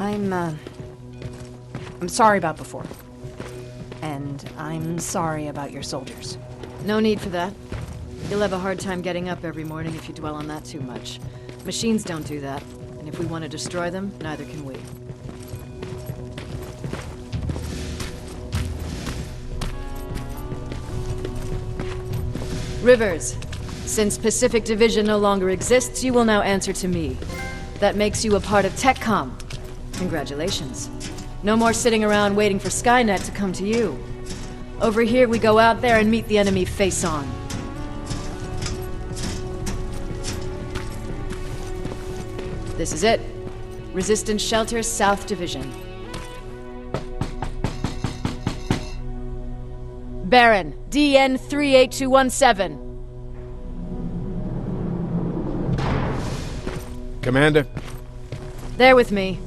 I'm sorry about before. And I'm sorry about your soldiers. No need for that. You'll have a hard time getting up every morning if you dwell on that too much. Machines don't do that, and if we want to destroy them, neither can we. Rivers, since Pacific Division no longer exists, you will now answer to me. That makes you a part of TechCom. Congratulations. No more sitting around waiting for Skynet to come to you. Over here, we go out there and meet the enemy face on. This is it. Resistance Shelter, South Division. Baron, DN 38217. Commander? There with me.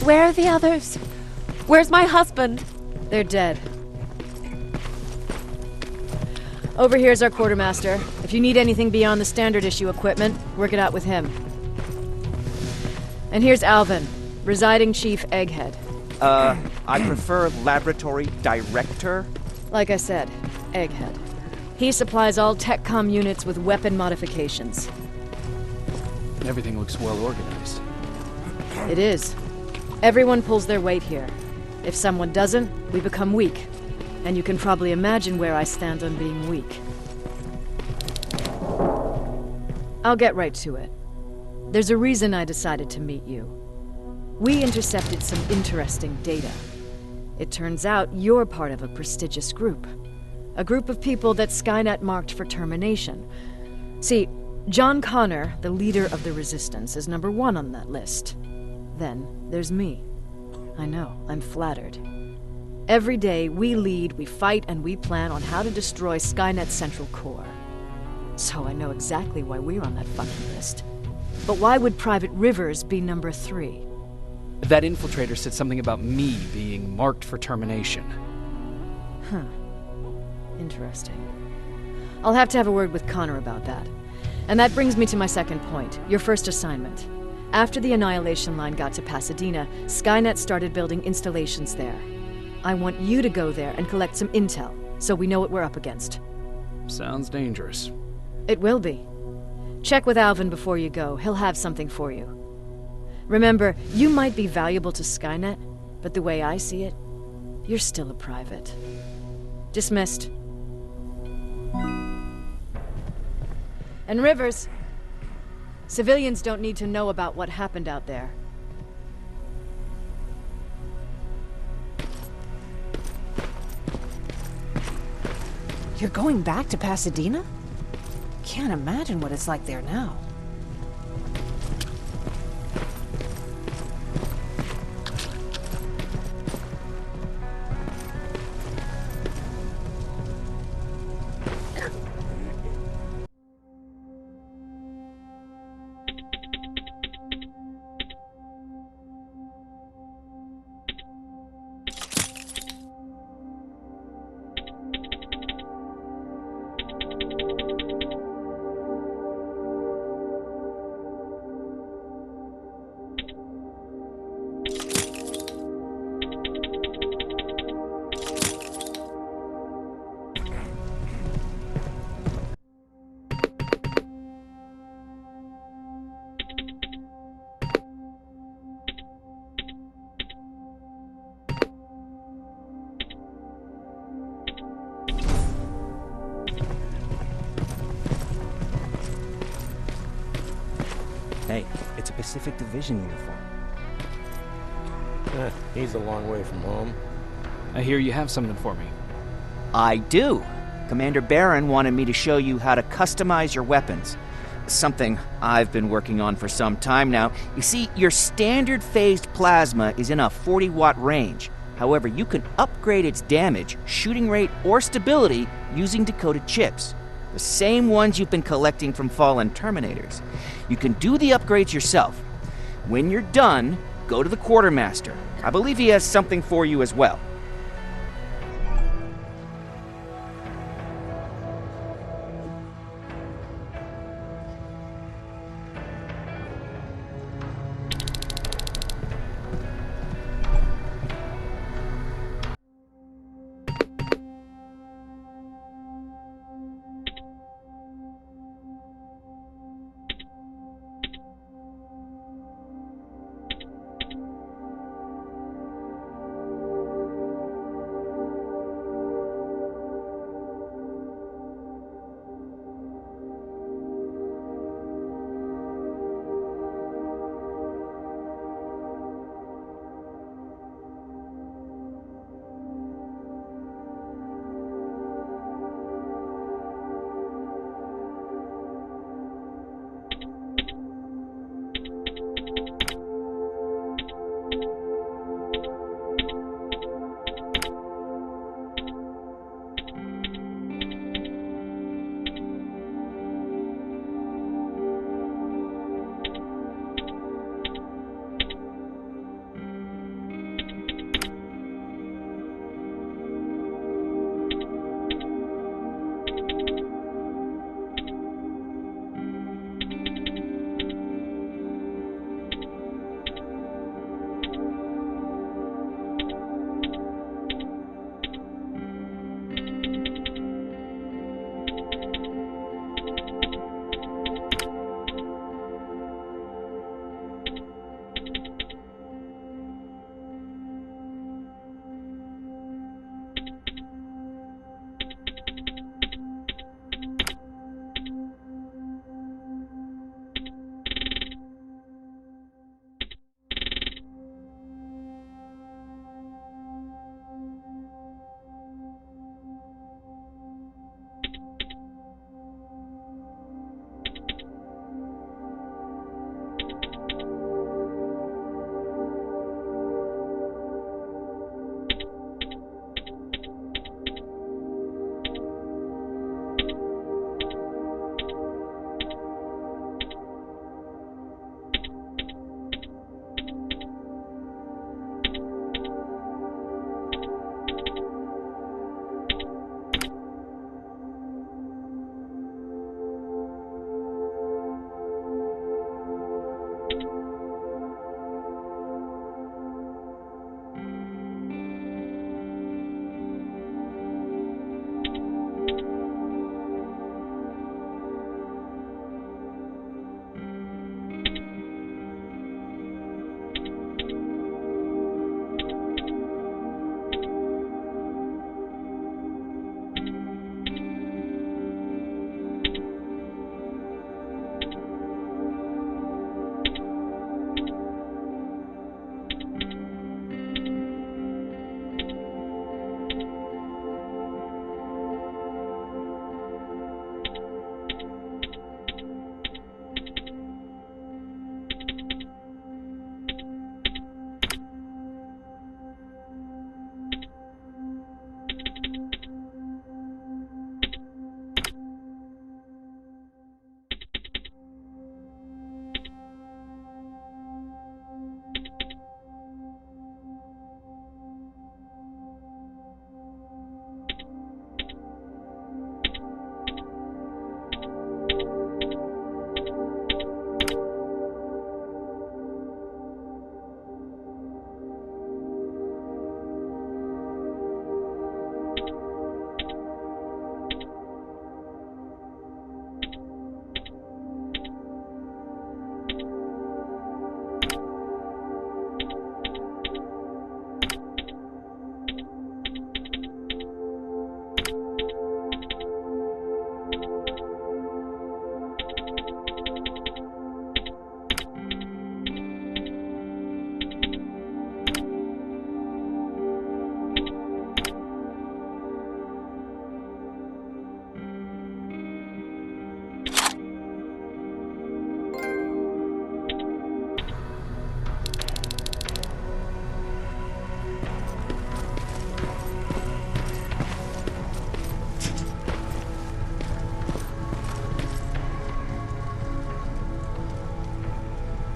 Where are the others? Where's my husband? They're dead. Over here's our quartermaster. If you need anything beyond the standard issue equipment, work it out with him. And here's Alvin, Residing Chief Egghead. I prefer Laboratory Director. Like I said, Egghead. He supplies all TechCom units with weapon modifications. Everything looks well organized. It is. Everyone pulls their weight here. If someone doesn't, we become weak. And you can probably imagine where I stand on being weak. I'll get right to it. There's a reason I decided to meet you. We intercepted some interesting data. It turns out you're part of a prestigious group. A group of people that Skynet marked for termination. See, John Connor, the leader of the Resistance, is number 1 on that list. Then there's me. I know, I'm flattered. Every day, we lead, we fight, and we plan on how to destroy Skynet's central core. So I know exactly why we're on that fucking list. But why would Private Rivers be number 3? That infiltrator said something about me being marked for termination. Huh. Interesting. I'll have to have a word with Connor about that. And that brings me to my second point, your first assignment. After the Annihilation Line got to Pasadena, Skynet started building installations there. I want you to go there and collect some intel, so we know what we're up against. Sounds dangerous. It will be. Check with Alvin before you go. He'll have something for you. Remember, you might be valuable to Skynet, but the way I see it, you're still a private. Dismissed. And Rivers, civilians don't need to know about what happened out there. You're going back to Pasadena? Can't imagine what it's like there now. Hey, it's a Pacific Division uniform. He's a long way from home. I hear you have something for me. I do. Commander Baron wanted me to show you how to customize your weapons. Something I've been working on for some time now. You see, your standard phased plasma is in a 40-watt range. However, you can upgrade its damage, shooting rate, or stability using decoded chips. The same ones you've been collecting from fallen Terminators. You can do the upgrades yourself. When you're done, go to the Quartermaster. I believe he has something for you as well.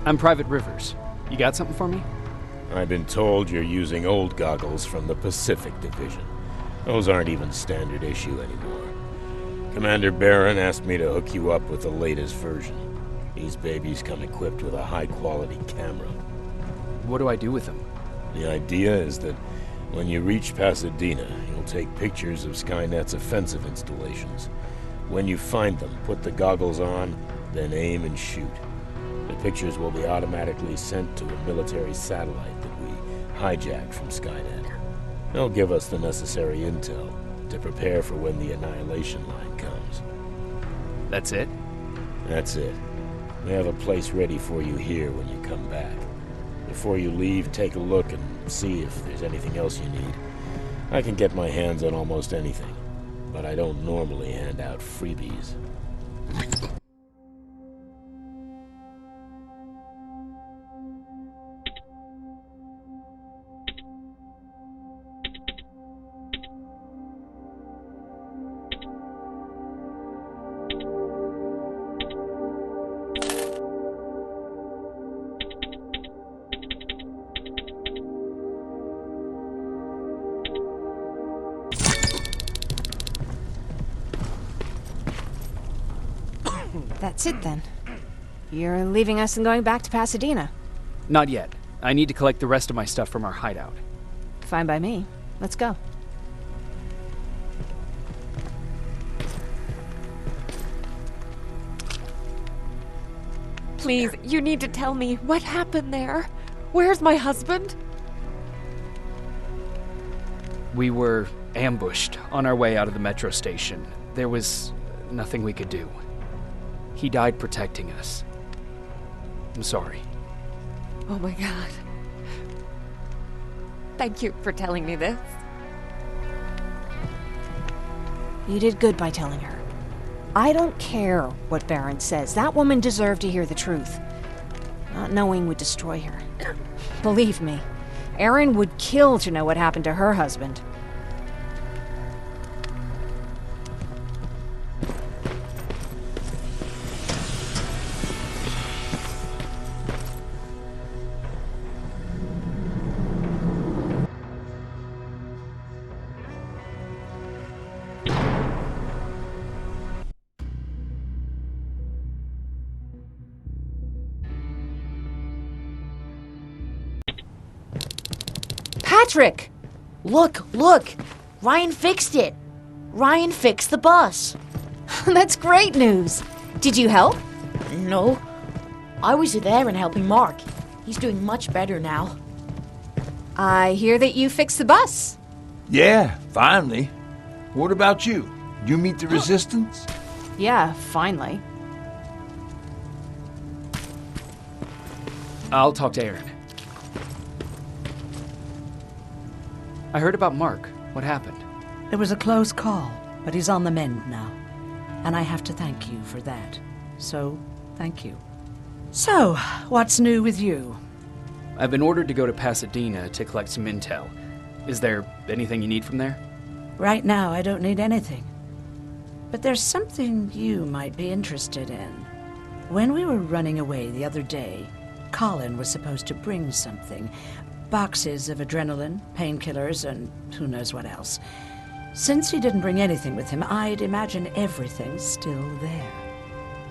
I'm Private Rivers. You got something for me? I've been told you're using old goggles from the Pacific Division. Those aren't even standard issue anymore. Commander Barron asked me to hook you up with the latest version. These babies come equipped with a high-quality camera. What do I do with them? The idea is that when you reach Pasadena, you'll take pictures of Skynet's offensive installations. When you find them, put the goggles on, then aim and shoot. The pictures will be automatically sent to a military satellite that we hijacked from Skynet. They'll give us the necessary intel to prepare for when the annihilation line comes. That's it? That's it. We have a place ready for you here when you come back. Before you leave, take a look and see if there's anything else you need. I can get my hands on almost anything, but I don't normally hand out freebies. That's it then. You're leaving us and going back to Pasadena. Not yet. I need to collect the rest of my stuff from our hideout. Fine by me. Let's go. Please, you need to tell me what happened there. Where's my husband? We were ambushed on our way out of the metro station. There was nothing we could do. He died protecting us. I'm sorry. Oh my god. Thank you for telling me this. You did good by telling her. I don't care what Barron says. That woman deserved to hear the truth. Not knowing would destroy her. Believe me, Erin would kill to know what happened to her husband. Patrick! Look! Ryan fixed it! Ryan fixed the bus! That's great news. Did you help? No. I was there and helping Mark. He's doing much better now. I hear that you fixed the bus. Yeah, finally. What about you? You meet the resistance? Yeah, finally. I'll talk to Erin. I heard about Mark. What happened? It was a close call, but he's on the mend now. And I have to thank you for that. So, thank you. So, what's new with you? I've been ordered to go to Pasadena to collect some intel. Is there anything you need from there? Right now, I don't need anything. But there's something you might be interested in. When we were running away the other day, Colin was supposed to bring something. Boxes of adrenaline, painkillers, and who knows what else. Since he didn't bring anything with him, I'd imagine everything's still there.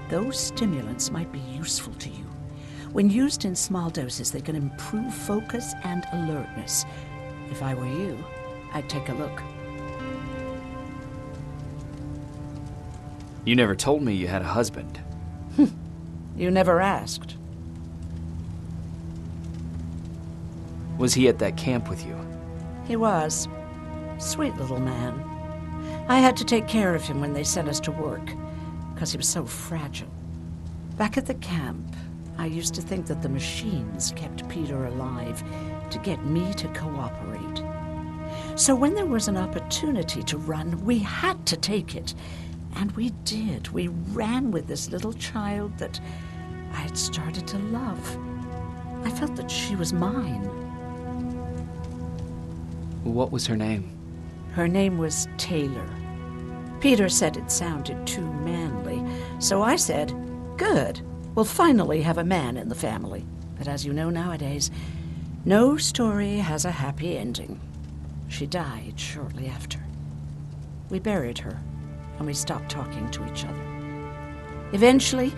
Those stimulants might be useful to you. When used in small doses, they can improve focus and alertness. If I were you, I'd take a look. You never told me you had a husband. You never asked. Was he at that camp with you? He was. Sweet little man. I had to take care of him when they sent us to work, because he was so fragile. Back at the camp, I used to think that the machines kept Peter alive to get me to cooperate. So when there was an opportunity to run, we had to take it. And we did. We ran with this little child that I had started to love. I felt that she was mine. What was her name? Her name was Taylor. Peter said it sounded too manly, so I said, good, We'll finally have a man in the family. But as you know nowadays, no story has a happy ending. She died shortly after. We buried her, and we stopped talking to each other. Eventually,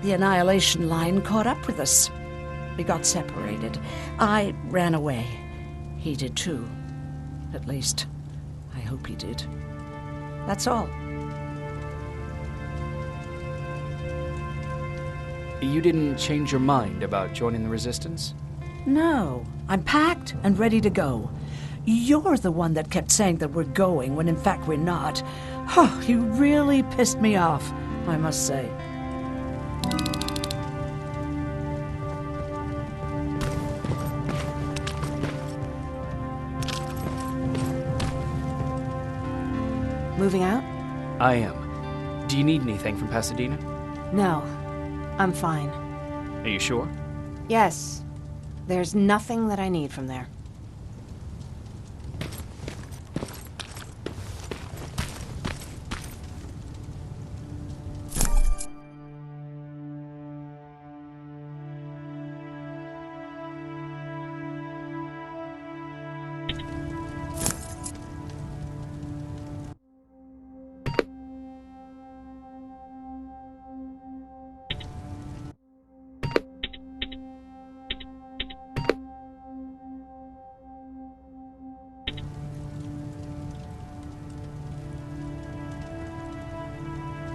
the Annihilation Line caught up with us. We got separated. I ran away. He did too. At least, I hope he did. That's all. You didn't change your mind about joining the Resistance? No, I'm packed and ready to go. You're the one that kept saying that we're going when in fact we're not. Oh, you really pissed me off, I must say. Moving out? I am. Do you need anything from Pasadena? No, I'm fine. Are you sure? Yes, there's nothing that I need from there.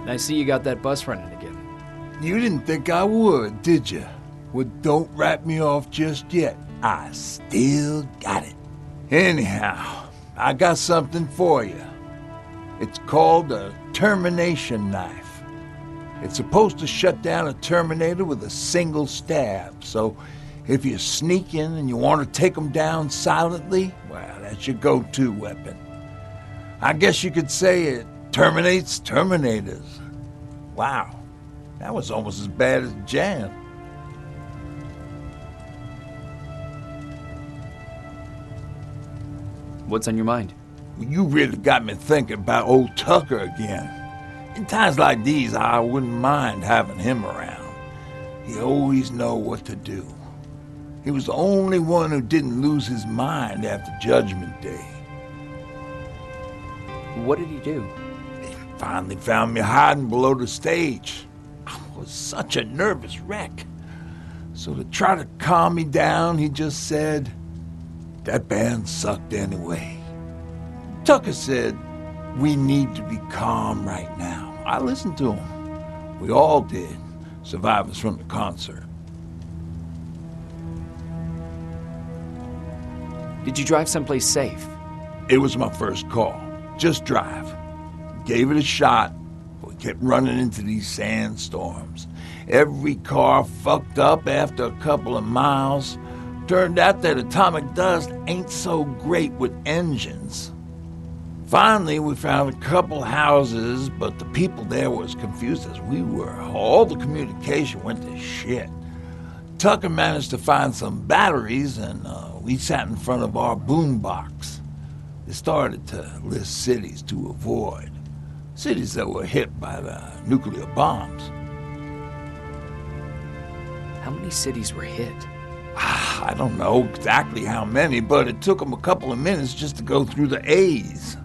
I see you got that bus running again. You didn't think I would, did you? Well, don't wrap me off just yet. I still got it. Anyhow, I got something for you. It's called a termination knife. It's supposed to shut down a Terminator with a single stab, so if you're sneaking and you want to take them down silently, well, that's your go-to weapon. I guess you could say it terminates Terminators. Wow, that was almost as bad as Jan. What's on your mind? Well, you really got me thinking about old Tucker again. In times like these, I wouldn't mind having him around. He always know what to do. He was the only one who didn't lose his mind after Judgment Day. What did he do? He finally found me hiding below the stage. I was such a nervous wreck. So to try to calm me down, he just said, "That band sucked anyway." Tucker said, "We need to be calm right now." I listened to him. We all did, survivors from the concert. Did you drive someplace safe? It was my first call. Just drive. Gave it a shot, but we kept running into these sandstorms. Every car fucked up after a couple of miles. Turned out that atomic dust ain't so great with engines. Finally, we found a couple houses, but the people there were as confused as we were. All the communication went to shit. Tucker managed to find some batteries, and we sat in front of our boombox. They started to list cities to avoid. Cities that were hit by the nuclear bombs. How many cities were hit? I don't know exactly how many, but it took them a couple of minutes just to go through the A's.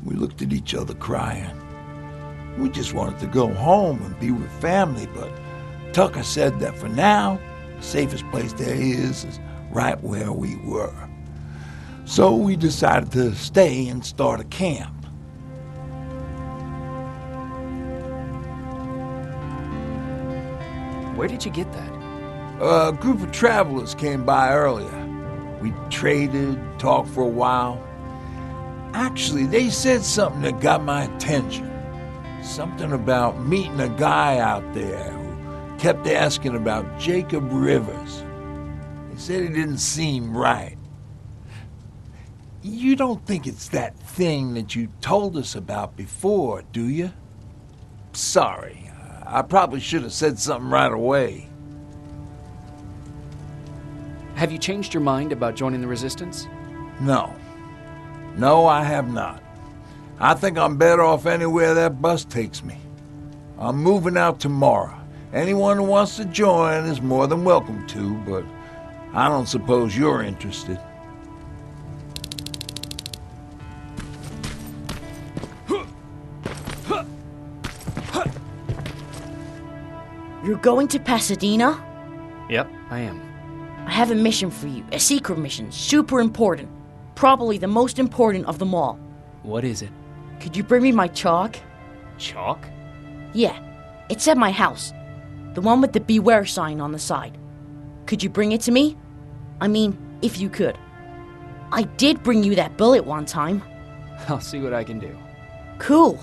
We looked at each other crying. We just wanted to go home and be with family, but Tucker said that for now, the safest place there is right where we were. So we decided to stay and start a camp. Where did you get that? A group of travelers came by earlier. We traded, talked for a while. Actually, they said something that got my attention. Something about meeting a guy out there who kept asking about Jacob Rivers. They said it didn't seem right. You don't think it's that thing that you told us about before, do you? Sorry, I probably should have said something right away. Have you changed your mind about joining the Resistance? No, I have not. I think I'm better off anywhere that bus takes me. I'm moving out tomorrow, Anyone who wants to join is more than welcome to, but I don't suppose you're interested. You're going to Pasadena? Yep, I am. I have a mission for you. A secret mission. Super important. Probably the most important of them all. What is it? Could you bring me my chalk? Chalk? Yeah. It's at my house. The one with the beware sign on the side. Could you bring it to me? I mean, if you could. I did bring you that bullet one time. I'll see what I can do. Cool.